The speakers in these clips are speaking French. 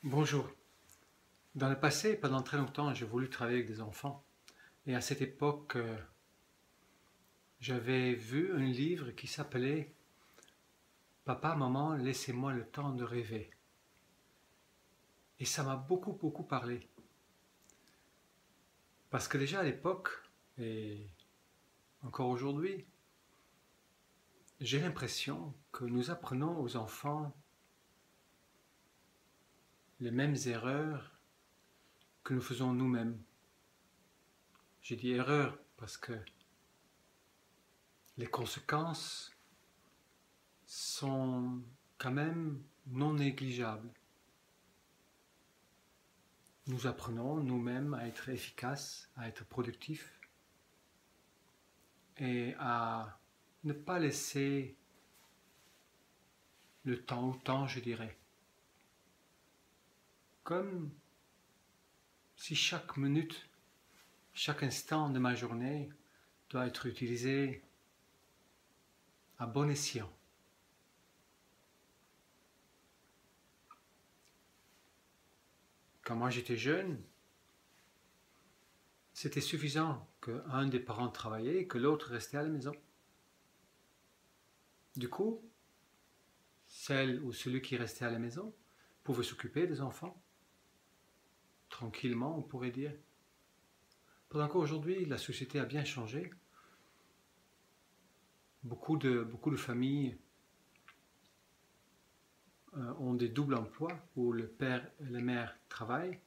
Bonjour. Dans le passé, pendant très longtemps, j'ai voulu travailler avec des enfants. Et à cette époque, j'avais vu un livre qui s'appelait Papa, maman, laissez-moi le temps de rêver. Et ça m'a beaucoup parlé. Parce que déjà à l'époque, et encore aujourd'hui, j'ai l'impression que nous apprenons aux enfants les mêmes erreurs que nous faisons nous-mêmes. J'ai dit erreurs parce que les conséquences sont quand même non négligeables. Nous apprenons nous-mêmes à être efficaces, à être productifs et à ne pas laisser le temps au temps, je dirais. Comme si chaque minute, chaque instant de ma journée doit être utilisé à bon escient. Quand moi j'étais jeune, c'était suffisant qu'un des parents travaillait et que l'autre restait à la maison. Du coup, celle ou celui qui restait à la maison pouvait s'occuper des enfants, tranquillement on pourrait dire. Pendant qu'aujourd'hui, la société a bien changé. Beaucoup de familles ont des doubles emplois où le père et la mère travaillent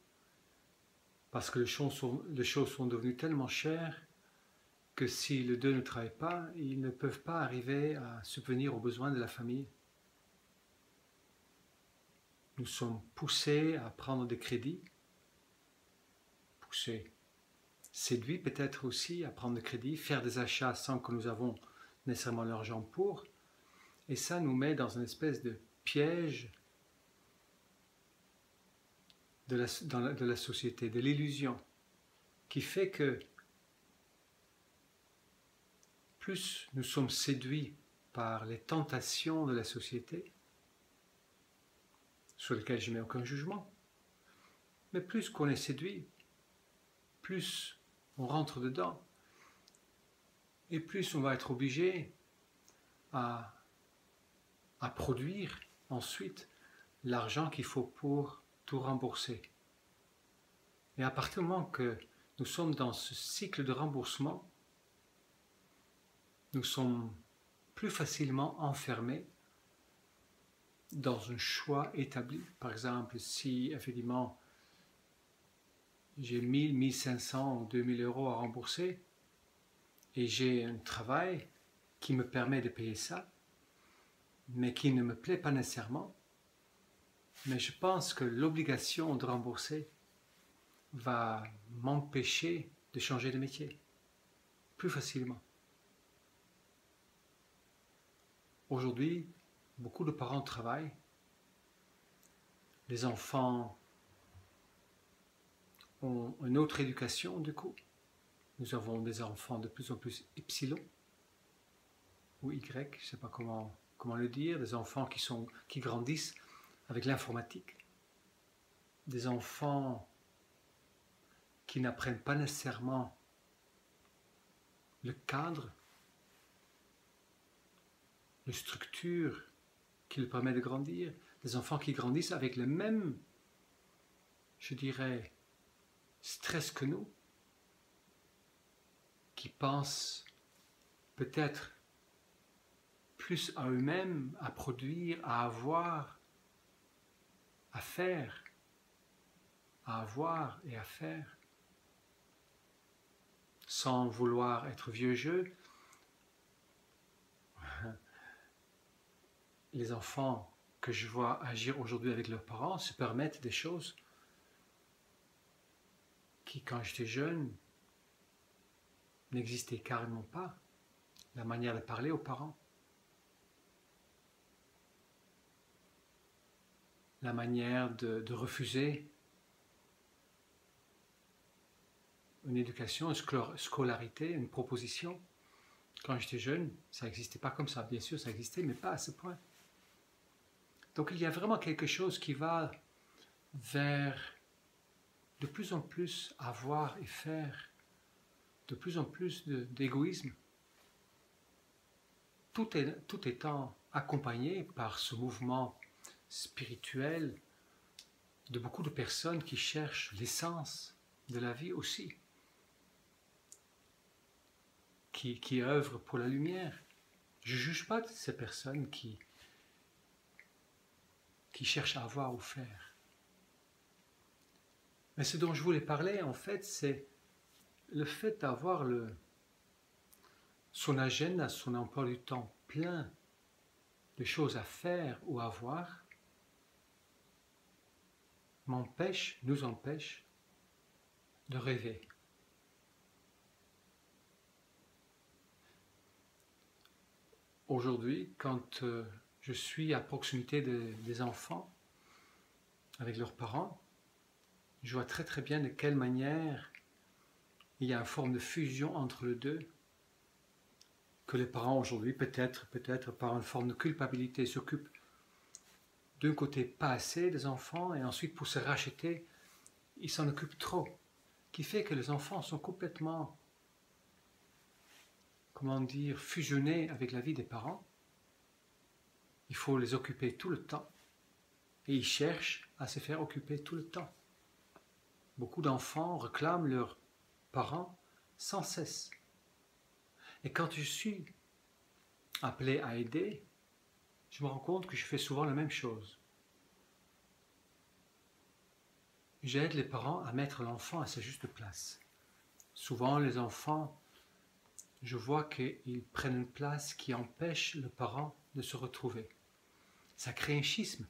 parce que les choses sont devenues tellement chères que si les deux ne travaillent pas, ils ne peuvent pas arriver à subvenir aux besoins de la famille. Nous sommes poussés à prendre des crédits, poussés, séduits peut-être aussi à prendre des crédits, faire des achats sans que nous avons nécessairement l'argent pour, et ça nous met dans une espèce de piège de la société, de l'illusion, qui fait que plus nous sommes séduits par les tentations de la société, sur lesquelles je ne mets aucun jugement, mais plus qu'on est séduit, plus on rentre dedans, et plus on va être obligé à produire ensuite l'argent qu'il faut pour tout rembourser. Et à partir du moment que nous sommes dans ce cycle de remboursement, nous sommes plus facilement enfermés dans un choix établi. Par exemple, si effectivement j'ai 1000, 1500 ou 2000 euros à rembourser et j'ai un travail qui me permet de payer ça, mais qui ne me plaît pas nécessairement, mais je pense que l'obligation de rembourser va m'empêcher de changer de métier plus facilement. Aujourd'hui, beaucoup de parents travaillent, les enfants ont une autre éducation du coup. Nous avons des enfants de plus en plus epsilon ou Y, je ne sais pas comment le dire, des enfants qui grandissent avec l'informatique, des enfants qui n'apprennent pas nécessairement le cadre, la structure qui leur permet de grandir, des enfants qui grandissent avec le même, je dirais, stress que nous, qui pensent peut-être plus à eux-mêmes, à produire, à avoir, à faire, à avoir et à faire, sans vouloir être vieux jeu. Les enfants que je vois agir aujourd'hui avec leurs parents se permettent des choses qui, quand j'étais jeune, n'existaient carrément pas. La manière de parler aux parents, la manière de refuser une éducation, une scolarité, une proposition. Quand j'étais jeune, ça n'existait pas comme ça. Bien sûr, ça existait, mais pas à ce point. Donc il y a vraiment quelque chose qui va vers de plus en plus avoir et faire, de plus en plus d'égoïsme, tout étant accompagné par ce mouvement spirituel de beaucoup de personnes qui cherchent l'essence de la vie aussi, qui œuvrent pour la lumière. Je ne juge pas ces personnes qui cherchent à avoir ou faire. Mais ce dont je voulais parler, en fait, c'est le fait d'avoir son agenda, son emploi du temps plein de choses à faire ou à voir, nous empêche de rêver. Aujourd'hui, quand je suis à proximité des enfants, avec leurs parents, je vois très très bien de quelle manière il y a une forme de fusion entre les deux, que les parents aujourd'hui, peut-être par une forme de culpabilité, s'occupent d'un côté pas assez des enfants, et ensuite pour se racheter, ils s'en occupent trop, qui fait que les enfants sont complètement, comment dire, fusionnés avec la vie des parents. Il faut les occuper tout le temps, et ils cherchent à se faire occuper tout le temps. Beaucoup d'enfants réclament leurs parents sans cesse. Et quand je suis appelé à aider, je me rends compte que je fais souvent la même chose. J'aide les parents à mettre l'enfant à sa juste place. Souvent, les enfants, je vois qu'ils prennent une place qui empêche le parent de se retrouver. Ça crée un schisme.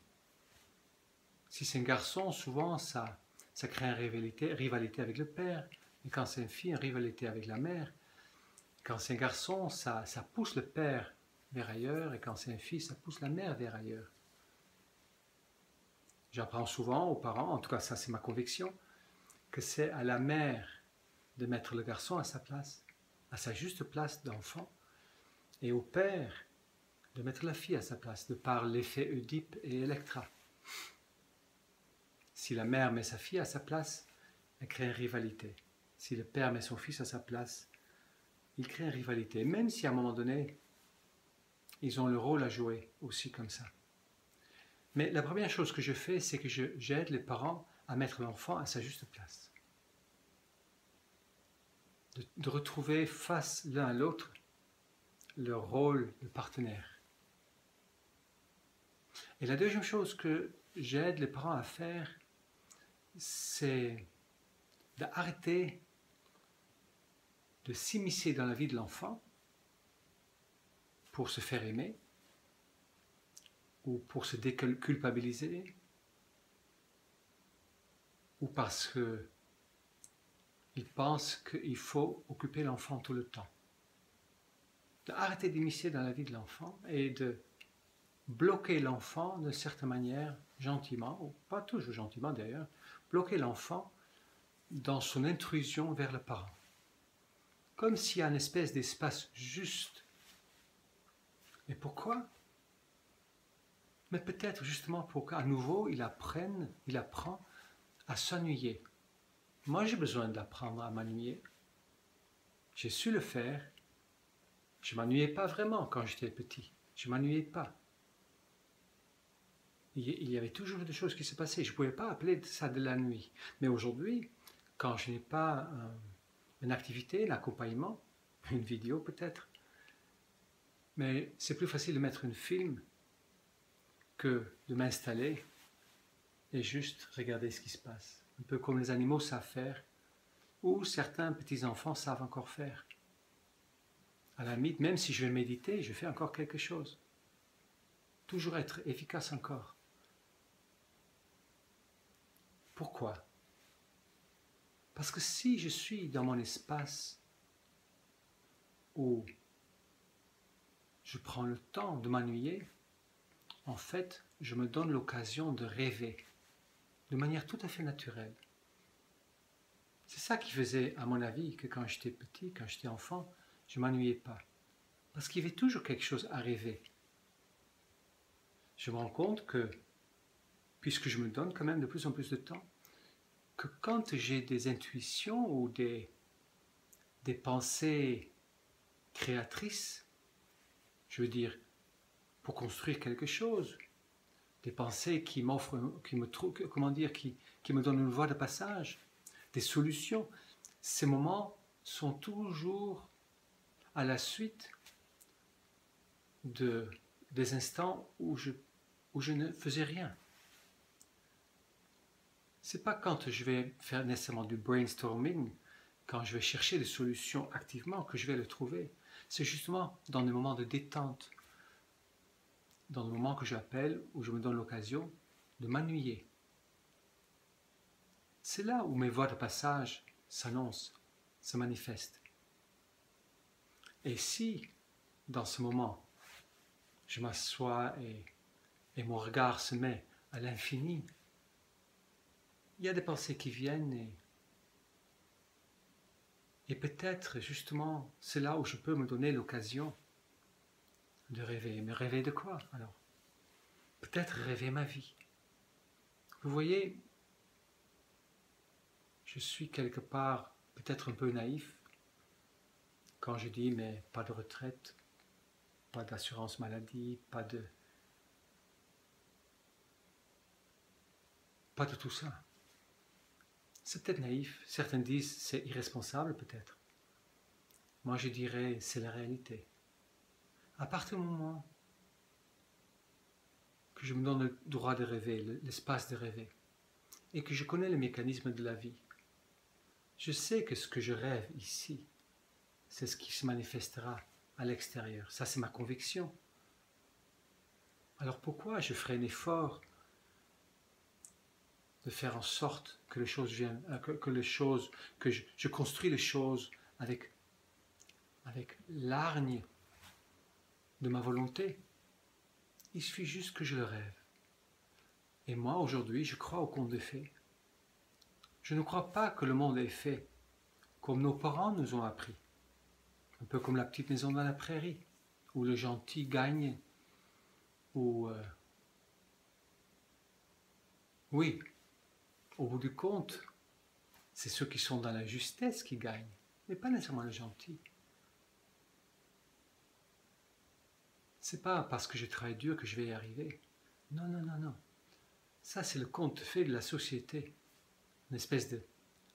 Si c'est un garçon, souvent, ça crée une rivalité avec le père. Et quand c'est une fille, une rivalité avec la mère. Quand c'est un garçon, ça pousse le père vers ailleurs, et quand c'est une fille, ça pousse la mère vers ailleurs. J'apprends souvent aux parents, en tout cas ça c'est ma conviction, que c'est à la mère de mettre le garçon à sa place, à sa juste place d'enfant, et au père de mettre la fille à sa place, de par l'effet Oedipe et Électra. Si la mère met sa fille à sa place, elle crée une rivalité. Si le père met son fils à sa place, il crée une rivalité, même si à un moment donné, ils ont le rôle à jouer aussi comme ça. Mais la première chose que je fais, c'est que j'aide les parents à mettre l'enfant à sa juste place. De retrouver face l'un à l'autre leur rôle de partenaire. Et la deuxième chose que j'aide les parents à faire, c'est d'arrêter de s'immiscer dans la vie de l'enfant pour se faire aimer, ou pour se déculpabiliser, ou parce qu'ils pensent qu'il faut occuper l'enfant tout le temps. D'arrêter d'immiscer dans la vie de l'enfant et de bloquer l'enfant d'une certaine manière, gentiment, ou pas toujours gentiment d'ailleurs, bloquer l'enfant dans son intrusion vers le parent. Comme s'il y a une espèce d'espace juste. Et pourquoi ? Mais peut-être justement pour qu'à nouveau il apprend à s'ennuyer. Moi j'ai besoin d'apprendre à m'ennuyer. J'ai su le faire. Je ne m'ennuyais pas vraiment quand j'étais petit. Je ne m'ennuyais pas. Il y avait toujours des choses qui se passaient. Je ne pouvais pas appeler ça de la nuit. Mais aujourd'hui, quand je n'ai pas une activité, l'accompagnement, une vidéo peut-être, mais c'est plus facile de mettre un film que de m'installer et juste regarder ce qui se passe. Un peu comme les animaux savent faire, ou certains petits-enfants savent encore faire. À la limite, même si je vais méditer, je fais encore quelque chose. Toujours être efficace encore. Pourquoi ? Parce que si je suis dans mon espace où je prends le temps de m'ennuyer, en fait, je me donne l'occasion de rêver de manière tout à fait naturelle. C'est ça qui faisait, à mon avis, que quand j'étais petit, quand j'étais enfant, je ne m'ennuyais pas. Parce qu'il y avait toujours quelque chose à rêver. Je me rends compte que puisque je me donne quand même de plus en plus de temps, que quand j'ai des intuitions ou des pensées créatrices, je veux dire, pour construire quelque chose, des pensées qui m'offrent, qui me comment dire, qui me donnent une voie de passage, des solutions. Ces moments sont toujours à la suite des instants où je ne faisais rien. C'est pas quand je vais faire nécessairement du brainstorming, quand je vais chercher des solutions activement que je vais le trouver. C'est justement dans des moments de détente, dans des moments que j'appelle, où je me donne l'occasion de m'ennuyer. C'est là où mes voies de passage s'annoncent, se manifestent. Et si, dans ce moment, je m'assois et mon regard se met à l'infini, il y a des pensées qui viennent et peut-être justement c'est là où je peux me donner l'occasion de rêver. Mais rêver de quoi alors? Peut-être rêver ma vie. Vous voyez, je suis quelque part peut-être un peu naïf quand je dis mais pas de retraite, pas d'assurance maladie, pas de tout ça. C'est peut-être naïf, certains disent c'est irresponsable peut-être. Moi je dirais c'est la réalité. À partir du moment que je me donne le droit de rêver, l'espace de rêver, et que je connais le mécanisme de la vie, je sais que ce que je rêve ici, c'est ce qui se manifestera à l'extérieur. Ça, c'est ma conviction. Alors pourquoi je ferai un effort de faire en sorte que les choses viennent, que je construis les choses avec l'hargne de ma volonté? Il suffit juste que je le rêve. Et moi, aujourd'hui, je crois au conte de fées. Je ne crois pas que le monde est fait comme nos parents nous ont appris. Un peu comme la petite maison dans la prairie, où le gentil gagne, où... oui, au bout du compte, c'est ceux qui sont dans la justesse qui gagnent, mais pas nécessairement le gentil. C'est pas parce que je travaille dur que je vais y arriver. Non, non, non, non. Ça, c'est le conte fait de la société. Une espèce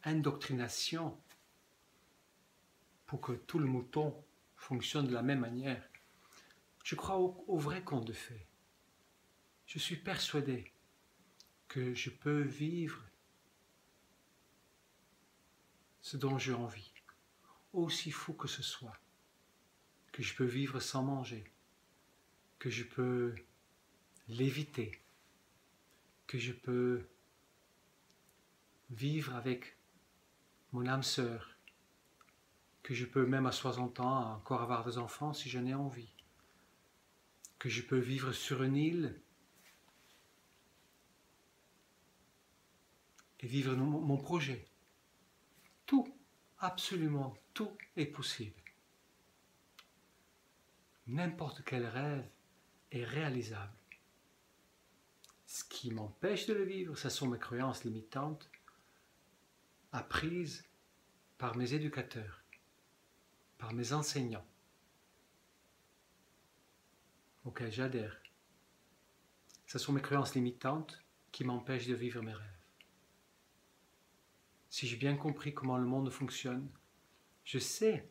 d'indoctrination pour que tout le mouton fonctionne de la même manière. Je crois au vrai conte de fées. Je suis persuadé que je peux vivre ce dont j'ai envie, aussi fou que ce soit, que je peux vivre sans manger, que je peux l'éviter, que je peux vivre avec mon âme sœur, que je peux même à 60 ans encore avoir des enfants si j'en ai envie, que je peux vivre sur une île et vivre mon projet. Tout, absolument tout est possible. N'importe quel rêve est réalisable. Ce qui m'empêche de le vivre, ce sont mes croyances limitantes apprises par mes éducateurs, par mes enseignants, auxquels j'adhère. Ce sont mes croyances limitantes qui m'empêchent de vivre mes rêves. Si j'ai bien compris comment le monde fonctionne, je sais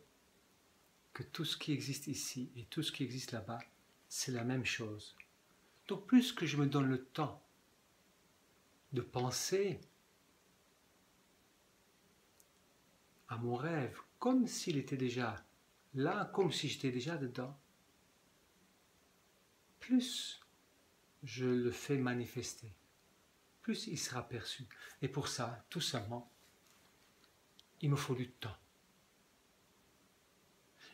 que tout ce qui existe ici et tout ce qui existe là-bas, c'est la même chose. Donc plus que je me donne le temps de penser à mon rêve comme s'il était déjà là, comme si j'étais déjà dedans, plus je le fais manifester, plus il sera perçu. Et pour ça, tout simplement, il me faut du temps.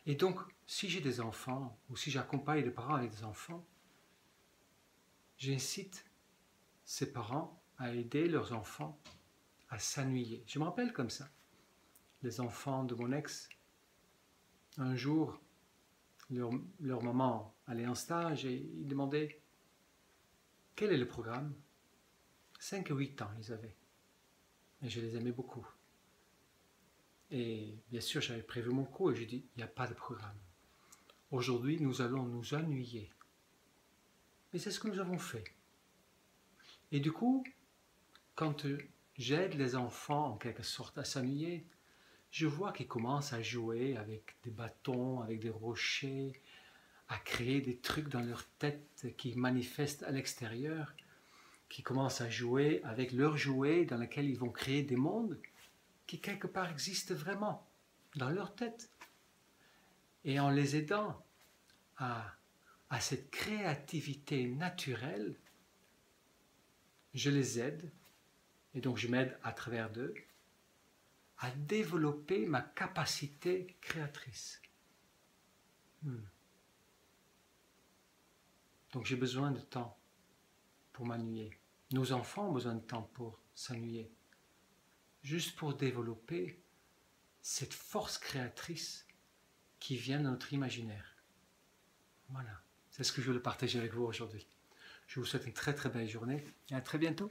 Et donc, si j'ai des enfants, ou si j'accompagne des parents avec des enfants, j'incite ces parents à aider leurs enfants à s'ennuyer. Je me rappelle comme ça. Les enfants de mon ex, un jour, leur maman allait en stage et ils demandaient quel est le programme. 5 ou 8 ans, ils avaient. Et je les aimais beaucoup. Et bien sûr, j'avais prévu mon cours et j'ai dit, il n'y a pas de programme. Aujourd'hui, nous allons nous ennuyer. Et c'est ce que nous avons fait. Et du coup, quand j'aide les enfants en quelque sorte à s'ennuyer, je vois qu'ils commencent à jouer avec des bâtons, avec des rochers, à créer des trucs dans leur tête qui manifestent à l'extérieur, qui commencent à jouer avec leurs jouets dans lesquels ils vont créer des mondes qui quelque part existent vraiment dans leur tête. Et en les aidant à cette créativité naturelle, je les aide, et donc je m'aide à travers d'eux, à développer ma capacité créatrice. Donc j'ai besoin de temps pour m'ennuyer. Nos enfants ont besoin de temps pour s'ennuyer. Juste pour développer cette force créatrice qui vient de notre imaginaire. Voilà, c'est ce que je voulais partager avec vous aujourd'hui. Je vous souhaite une très très belle journée et à très bientôt.